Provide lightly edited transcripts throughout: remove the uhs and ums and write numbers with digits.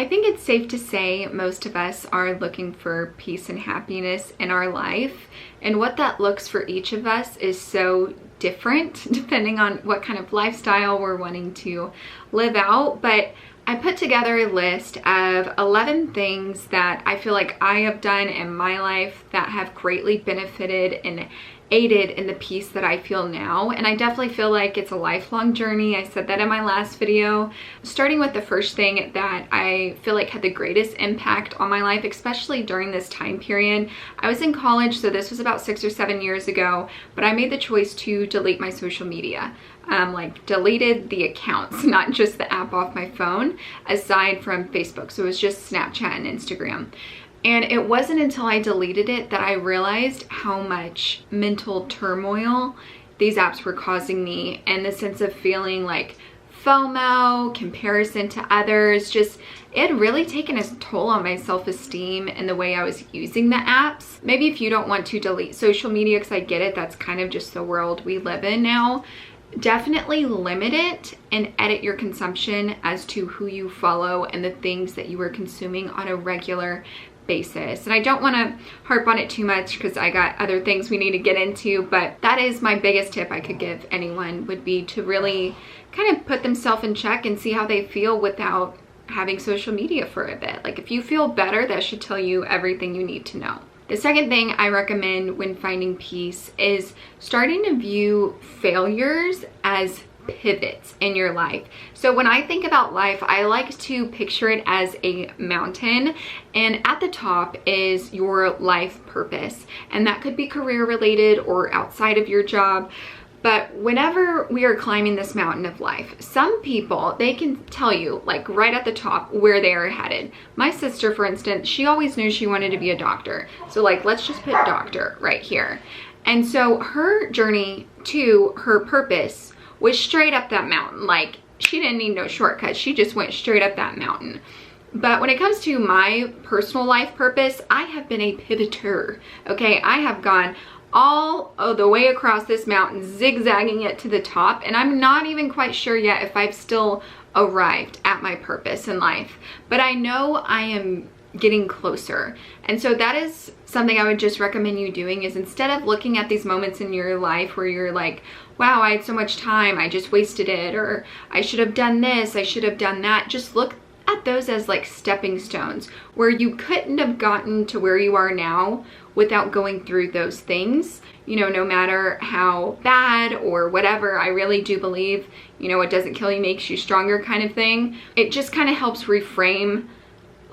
I think it's safe to say most of us are looking for peace and happiness in our life, and what that looks for each of us is so different depending on what kind of lifestyle we're wanting to live out. But I put together a list of 11 things that I feel like I have done in my life that have greatly benefited and aided in the peace that I feel now. And I definitely feel like it's a lifelong journey. I said that in my last video. Starting with the first thing that I feel like had the greatest impact on my life, especially during this time period. I was in college, so this was about 6 or 7 years ago, but I made the choice to delete my social media. Like deleted the accounts, not just the app off my phone, aside from Facebook. So it was just Snapchat and Instagram. And it wasn't until I deleted it that I realized how much mental turmoil these apps were causing me, and the sense of feeling like FOMO, comparison to others, just it had really taken a toll on my self-esteem and the way I was using the apps. Maybe if you don't want to delete social media, because I get it, that's kind of just the world we live in now, definitely limit it and edit your consumption as to who you follow and the things that you are consuming on a regular basis. And I don't want to harp on it too much because I got other things we need to get into, but that is my biggest tip I could give anyone, would be to really kind of put themselves in check and see how they feel without having social media for a bit. Like if you feel better, that should tell you everything you need to know. The second thing I recommend when finding peace is starting to view failures as pivots in your life. So when I think about life, I like to picture it as a mountain, and at the top is your life purpose, and that could be career related or outside of your job. But whenever we are climbing this mountain of life, some people, they can tell you like right at the top where they are headed. My sister, for instance, she always knew she wanted to be a doctor. So like, let's just put doctor right here. And so her journey to her purpose was straight up that mountain. Like she didn't need no shortcuts. She just went straight up that mountain. But when it comes to my personal life purpose, I have been a pivoter. Okay, I have gone all the way across this mountain, zigzagging it to the top, and I'm not even quite sure yet if I've still arrived at my purpose in life, but I know I am getting closer. And so that is something I would just recommend you doing, is instead of looking at these moments in your life where you're like, wow, I had so much time, I just wasted it, or I should have done this, I should have done that, just look at those as like stepping stones where you couldn't have gotten to where you are now without going through those things. You know, no matter how bad or whatever, I really do believe, you know, what doesn't kill you makes you stronger kind of thing. It just kind of helps reframe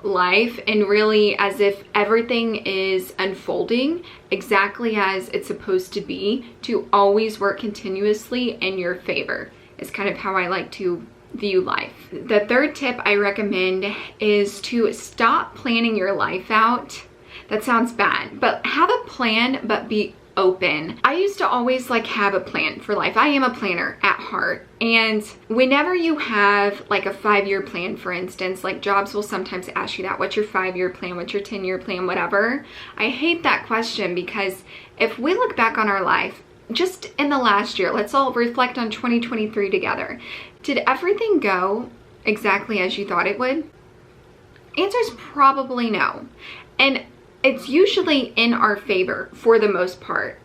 life, and really as if everything is unfolding exactly as it's supposed to be, to always work continuously in your favor is kind of how I like to view life. The third tip I recommend is to stop planning your life out. That sounds bad, but have a plan, but be open. I used to always like have a plan for life. I am a planner at heart. And whenever you have like a 5-year plan, for instance, like jobs will sometimes ask you that, what's your 5-year plan? What's your 10-year plan? Whatever. I hate that question, because if we look back on our life, just in the last year, let's all reflect on 2023 together. Did everything go exactly as you thought it would? Answer is probably no. And it's usually in our favor for the most part.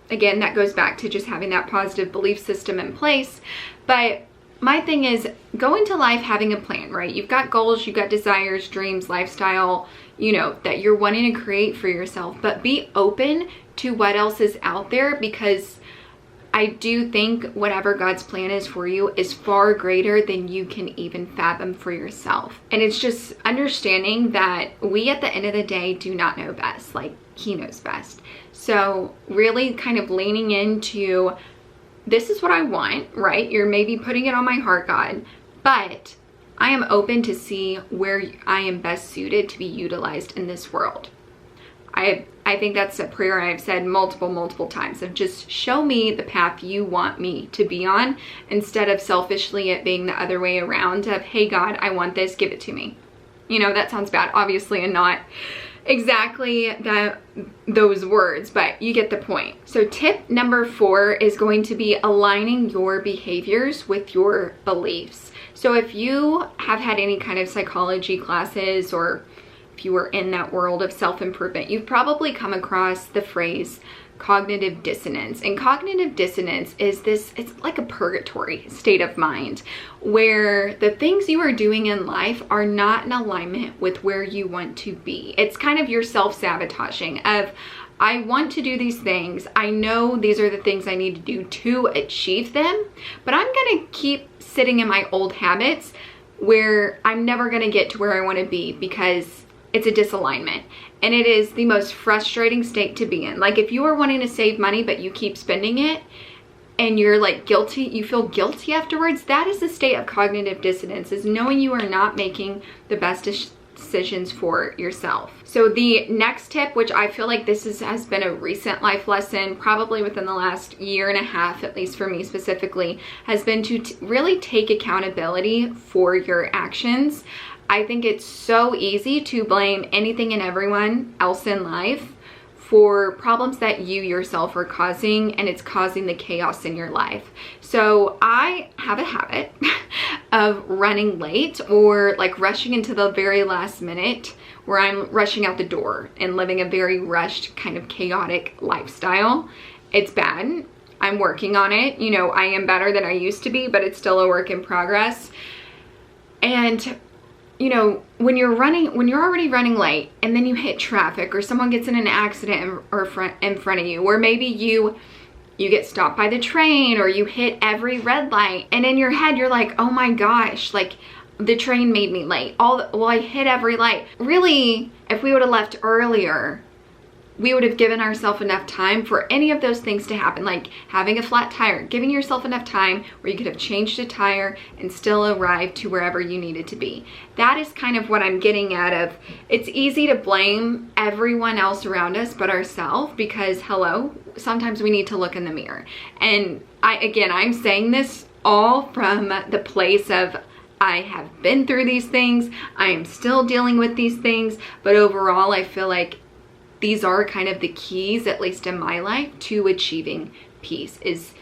Again, that goes back to just having that positive belief system in place. But my thing is, go into life having a plan, right? You've got goals, you've got desires, dreams, lifestyle, you know, that you're wanting to create for yourself, but be open to what else is out there, because I do think whatever God's plan is for you is far greater than you can even fathom for yourself. And it's just understanding that we at the end of the day do not know best, like He knows best. So really kind of leaning into, this is what I want, right? You're maybe putting it on my heart, God, but I am open to see where I am best suited to be utilized in this world. I think that's a prayer I've said multiple times, of just show me the path you want me to be on, instead of selfishly it being the other way around of, hey God, I want this, give it to me. You know, that sounds bad, obviously, and not exactly those words, but you get the point. So tip number 4 is going to be aligning your behaviors with your beliefs. So if you have had any kind of psychology classes, or if you were in that world of self-improvement, you've probably come across the phrase cognitive dissonance. And cognitive dissonance is this, it's like a purgatory state of mind where the things you are doing in life are not in alignment with where you want to be. It's kind of your self-sabotaging of, I want to do these things. I know these are the things I need to do to achieve them, but I'm gonna keep sitting in my old habits where I'm never gonna get to where I wanna be because it's a disalignment. And it is the most frustrating state to be in. Like if you are wanting to save money, but you keep spending it and you're like guilty, you feel guilty afterwards, that is the state of cognitive dissonance, is knowing you are not making the best decisions for yourself. So the next tip, which I feel like has been a recent life lesson, probably within the last year and a half, at least for me specifically, has been to really take accountability for your actions. I think it's so easy to blame anything and everyone else in life for problems that you yourself are causing, and it's causing the chaos in your life. So I have a habit of running late, or like rushing into the very last minute, where I'm rushing out the door and living a very rushed, kind of chaotic lifestyle. It's bad. I'm working on it. You know, I am better than I used to be, but it's still a work in progress. And you know, when you're already running late and then you hit traffic, or someone gets in an accident in front of you, or maybe you get stopped by the train, or you hit every red light, and in your head you're like, oh my gosh, like the train made me late. Well, I hit every light. Really, if we would have left earlier, we would have given ourselves enough time for any of those things to happen, like having a flat tire, giving yourself enough time where you could have changed a tire and still arrived to wherever you needed to be. That is kind of what I'm getting at of, it's easy to blame everyone else around us but ourselves, because hello, sometimes we need to look in the mirror. And I'm saying this all from the place of, I have been through these things, I am still dealing with these things, but overall I feel like these are kind of the keys, at least in my life, to achieving peace, is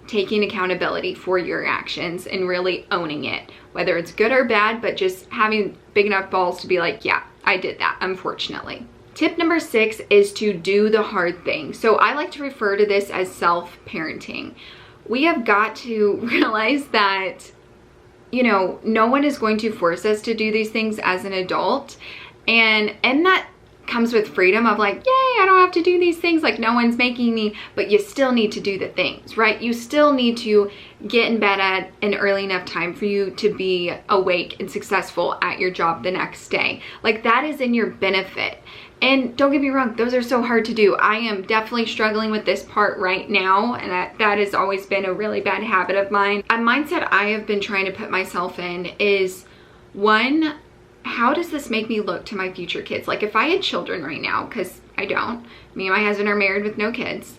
taking accountability for your actions and really owning it, whether it's good or bad, but just having big enough balls to be like, yeah, I did that, unfortunately. Tip number 6 is to do the hard thing. So I like to refer to this as self-parenting. We have got to realize that, you know, no one is going to force us to do these things as an adult. And that comes with freedom of like, yay, I don't have to do these things, like no one's making me, but you still need to do the things, right? You still need to get in bed at an early enough time for you to be awake and successful at your job the next day. Like that is in your benefit. And don't get me wrong, those are so hard to do. I am definitely struggling with this part right now, and that has always been a really bad habit of mine. A mindset I have been trying to put myself in is, one, how does this make me look to my future kids? Like if I had children right now, because I don't, me and my husband are married with no kids,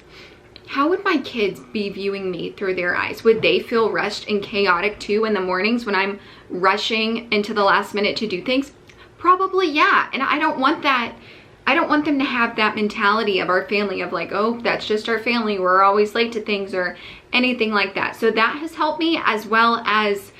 how would my kids be viewing me through their eyes? Would they feel rushed and chaotic too in the mornings when I'm rushing into the last minute to do things? Probably, yeah. And I don't want that. I don't want them to have that mentality of our family of like, oh, that's just our family, we're always late to things, or anything like that. So that has helped me, as well as,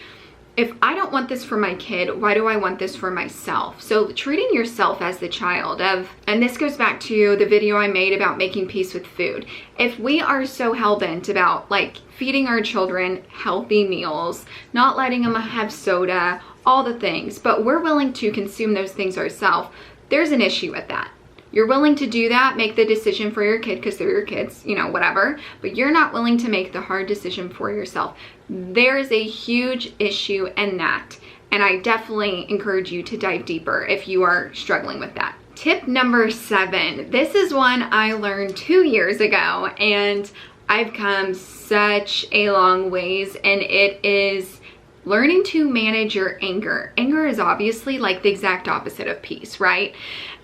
if I don't want this for my kid, why do I want this for myself? So treating yourself as the child of, and this goes back to the video I made about making peace with food. If we are so hell-bent about like feeding our children healthy meals, not letting them have soda, all the things, but we're willing to consume those things ourselves, there's an issue with that. You're willing to do that, make the decision for your kid because they're your kids, you know, whatever, but you're not willing to make the hard decision for yourself. There is a huge issue in that, and I definitely encourage you to dive deeper if you are struggling with that. Tip number 7. This is one I learned 2 years ago, and I've come such a long ways, and it is learning to manage your anger. Anger is obviously like the exact opposite of peace, right?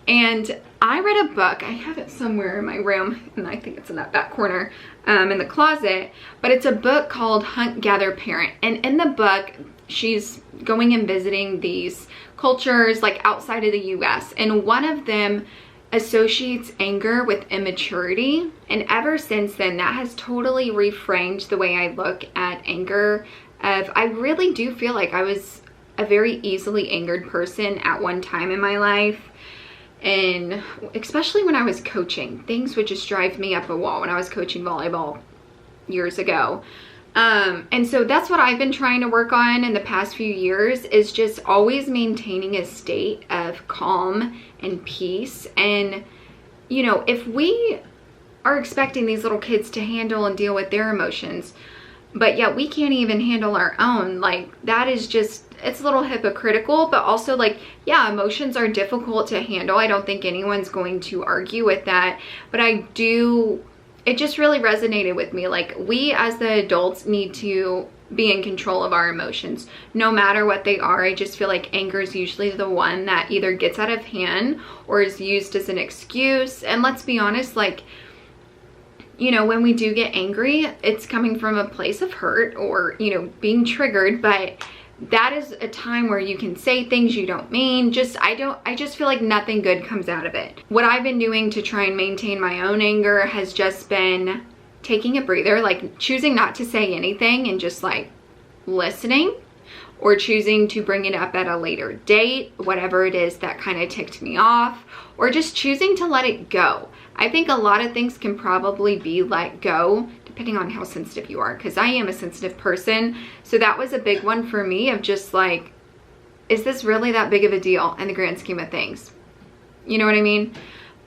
And I read a book, I have it somewhere in my room, and I think it's in that back corner in the closet, but it's a book called Hunt, Gather, Parent. And in the book, she's going and visiting these cultures like outside of the US, and one of them associates anger with immaturity. And ever since then, that has totally reframed the way I look at anger I really do feel like I was a very easily angered person at one time in my life. And especially when I was coaching, things would just drive me up a wall when I was coaching volleyball years ago. And so that's what I've been trying to work on in the past few years, is just always maintaining a state of calm and peace. And, you know, if we are expecting these little kids to handle and deal with their emotions, but yet we can't even handle our own, like, that is just, it's a little hypocritical. But also, like, yeah, emotions are difficult to handle. I don't think anyone's going to argue with that, but it just really resonated with me. Like, we as the adults need to be in control of our emotions, no matter what they are. I just feel like anger is usually the one that either gets out of hand or is used as an excuse. And let's be honest, like, you know, when we do get angry, it's coming from a place of hurt or, you know, being triggered. But that is a time where you can say things you don't mean. I just feel like nothing good comes out of it. What I've been doing to try and maintain my own anger has just been taking a breather, like choosing not to say anything and just like listening, or choosing to bring it up at a later date, whatever it is that kind of ticked me off, or just choosing to let it go. I think a lot of things can probably be let go depending on how sensitive you are, because I am a sensitive person. So that was a big one for me, of just like, is this really that big of a deal in the grand scheme of things? You know what I mean?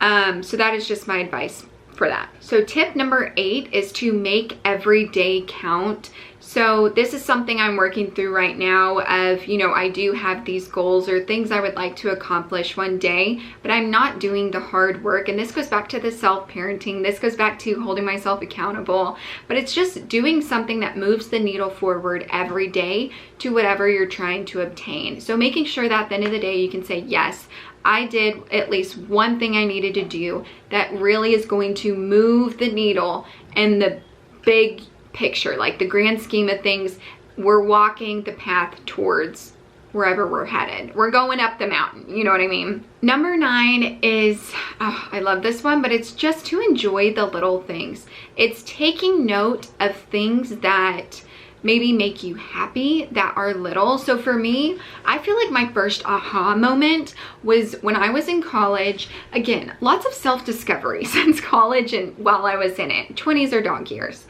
So that is just my advice for that. So tip number 8 is to make every day count. So this is something I'm working through right now of, you know, I do have these goals or things I would like to accomplish one day, but I'm not doing the hard work. And this goes back to the self-parenting. This goes back to holding myself accountable, but it's just doing something that moves the needle forward every day to whatever you're trying to obtain. So making sure that at the end of the day, you can say, yes, I did at least one thing I needed to do that really is going to move the needle and the big picture, like the grand scheme of things. We're walking the path towards wherever we're headed. We're going up the mountain, you know what I mean? Number 9 is, oh, I love this one, but it's just to enjoy the little things. It's taking note of things that maybe make you happy that are little. So for me, I feel like my first aha moment was when I was in college. Again, lots of self-discovery since college and while I was in it. 20s are dog years.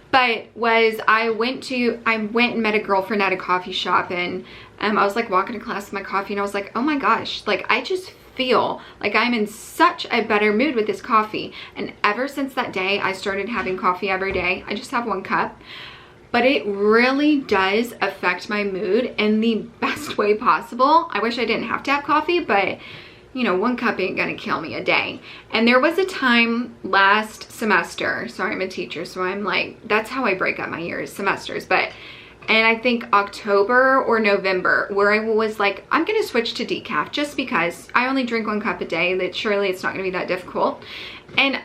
But I went and met a girlfriend at a coffee shop, and I was like walking to class with my coffee, and I was like, oh my gosh, like I just feel like I'm in such a better mood with this coffee. And ever since that day, I started having coffee every day. I just have 1 cup. But it really does affect my mood in the best way possible. I wish I didn't have to have coffee, but you know, 1 cup ain't gonna kill me a day. And there was a time last semester, so I'm a teacher, so I'm like, that's how I break up my years, semesters. And I think October or November, where I was like, I'm gonna switch to decaf just because I only drink 1 cup a day, that surely it's not gonna be that difficult. And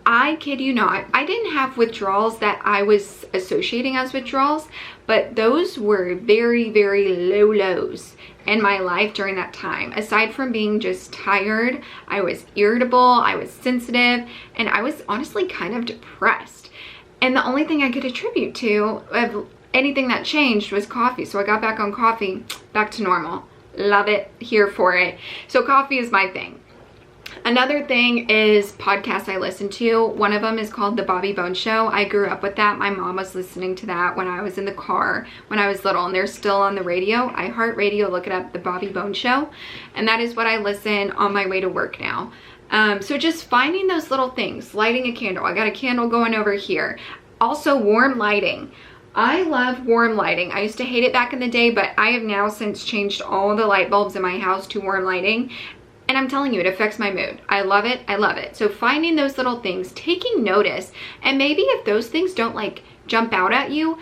I kid you not, I didn't have withdrawals that I was associating as withdrawals, but those were very, very low lows in my life during that time. Aside from being just tired, I was irritable, I was sensitive, and I was honestly kind of depressed. And the only thing I could attribute to of anything that changed was coffee. So I got back on coffee, back to normal. Love it, here for it. So coffee is my thing. Another thing is podcasts I listen to. One of them is called The Bobby Bones Show. I grew up with that. My mom was listening to that when I was in the car when I was little, and they're still on the radio. iHeartRadio, look it up, The Bobby Bones Show. And that is what I listen on my way to work now. So just finding those little things, lighting a candle. I got a candle going over here. Also warm lighting. I love warm lighting. I used to hate it back in the day, but I have now since changed all the light bulbs in my house to warm lighting. And I'm telling you, it affects my mood. I love it. I love it. So finding those little things, taking notice, and maybe if those things don't like jump out at you,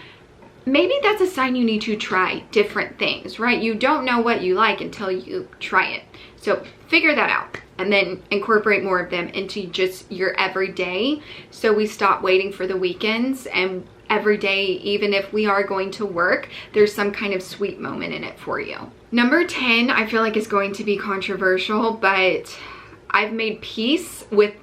maybe that's a sign you need to try different things, right? You don't know what you like until you try it. So figure that out and then incorporate more of them into just your everyday. So we stop waiting for the weekends, and every day, even if we are going to work, there's some kind of sweet moment in it for you. Number 10, I feel like is going to be controversial, but I've made peace with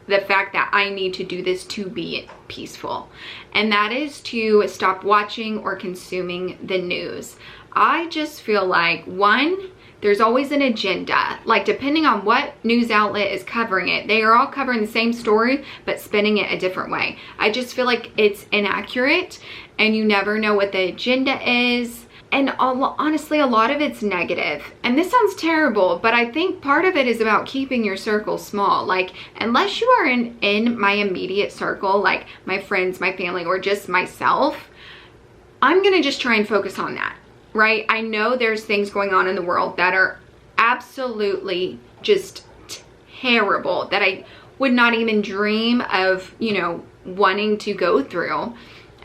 the fact that I need to do this to be peaceful. And that is to stop watching or consuming the news. I just feel like, one, there's always an agenda. Like, depending on what news outlet is covering it, they are all covering the same story, but spinning it a different way. I just feel like it's inaccurate, and you never know what the agenda is. And honestly, a lot of it's negative. And this sounds terrible, but I think part of it is about keeping your circle small. Like, unless you are in my immediate circle, like my friends, my family, or just myself, I'm gonna just try and focus on that, right? I know there's things going on in the world that are absolutely just terrible, that I would not even dream of, you know, wanting to go through.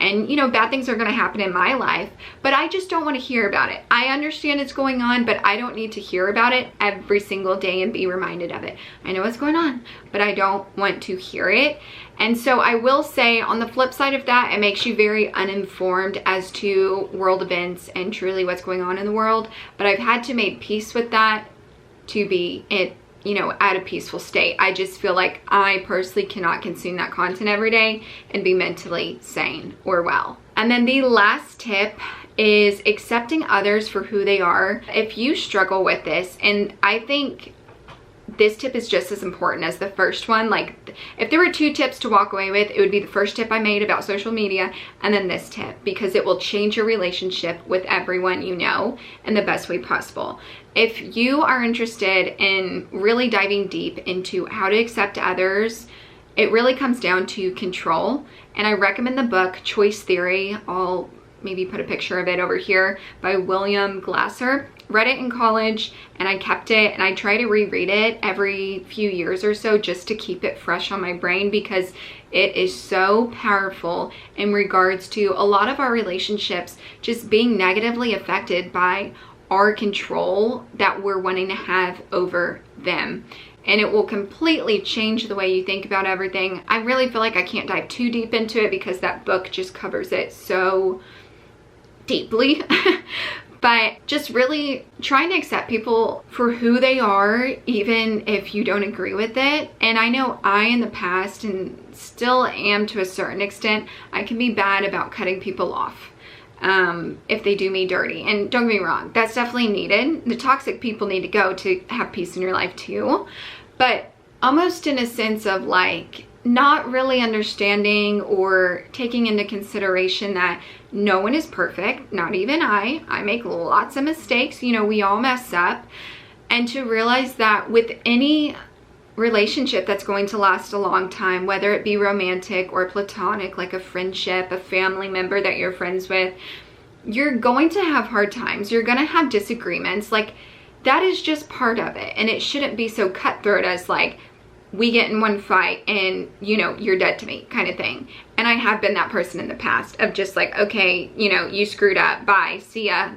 And, you know, bad things are going to happen in my life, but I just don't want to hear about it. I understand it's going on, but I don't need to hear about it every single day and be reminded of it. I know what's going on, but I don't want to hear it. And so I will say, on the flip side of that, it makes you very uninformed as to world events and truly what's going on in the world. But I've had to make peace with that to be you know, at a peaceful state. I just feel like I personally cannot consume that content every day and be mentally sane or well. And then the last tip is accepting others for who they are. If you struggle with this, and I think this tip is just as important as the first one. Like, if there were 2 tips to walk away with, it would be the first tip I made about social media and then this tip, because it will change your relationship with everyone you know in the best way possible. If you are interested in really diving deep into how to accept others, it really comes down to control. And I recommend the book Choice Theory. I'll maybe put a picture of it over here, by William Glasser. Read it in college and I kept it, and I try to reread it every few years or so just to keep it fresh on my brain, because it is so powerful in regards to a lot of our relationships just being negatively affected by our control that we're wanting to have over them. And it will completely change the way you think about everything. I really feel like I can't dive too deep into it because that book just covers it so deeply. But just really trying to accept people for who they are, even if you don't agree with it. And I know I, in the past, and still am to a certain extent, I can be bad about cutting people off if they do me dirty. And don't get me wrong, that's definitely needed. The toxic people need to go to have peace in your life too. But almost in a sense of like, not really understanding or taking into consideration that no one is perfect, not even I. I make lots of mistakes, you know, we all mess up. And to realize that with any relationship that's going to last a long time, whether it be romantic or platonic, like a friendship, a family member that you're friends with, you're going to have hard times. You're going to have disagreements. Like, that is just part of it. And it shouldn't be so cutthroat as like, we get in one fight and, you know, you're dead to me kind of thing. And I have been that person in the past of just like, okay, you know, you screwed up, bye, see ya,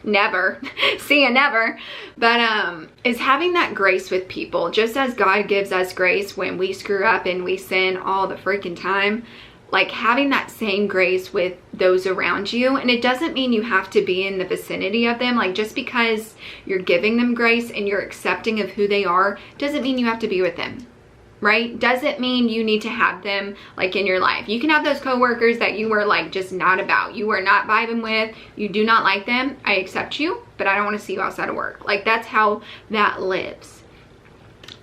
never, see ya, never. But is having that grace with people, just as God gives us grace when we screw up and we sin all the freaking time, like having that same grace with those around you. And it doesn't mean you have to be in the vicinity of them. Like, just because you're giving them grace and you're accepting of who they are, doesn't mean you have to be with them, right? Doesn't mean you need to have them like in your life. You can have those coworkers that you were like just not about, you were not vibing with, you do not like them. I accept you, but I don't want to see you outside of work. Like, that's how that lives.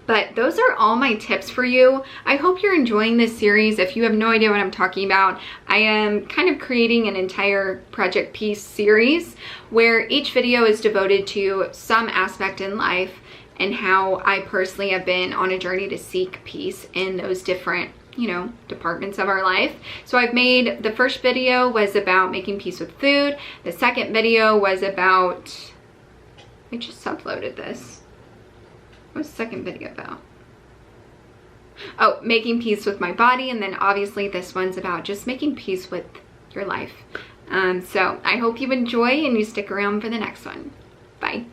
But those are all my tips for you. I hope you're enjoying this series. If you have no idea what I'm talking about, I am kind of creating an entire Project Peace series where each video is devoted to some aspect in life and how I personally have been on a journey to seek peace in those different, you know, departments of our life. So I've made, the first video was about making peace with food. The second video was about, I just uploaded this. What's the second video about? Oh, making peace with my body. And then obviously this one's about just making peace with your life. So I hope you enjoy and you stick around for the next one. Bye.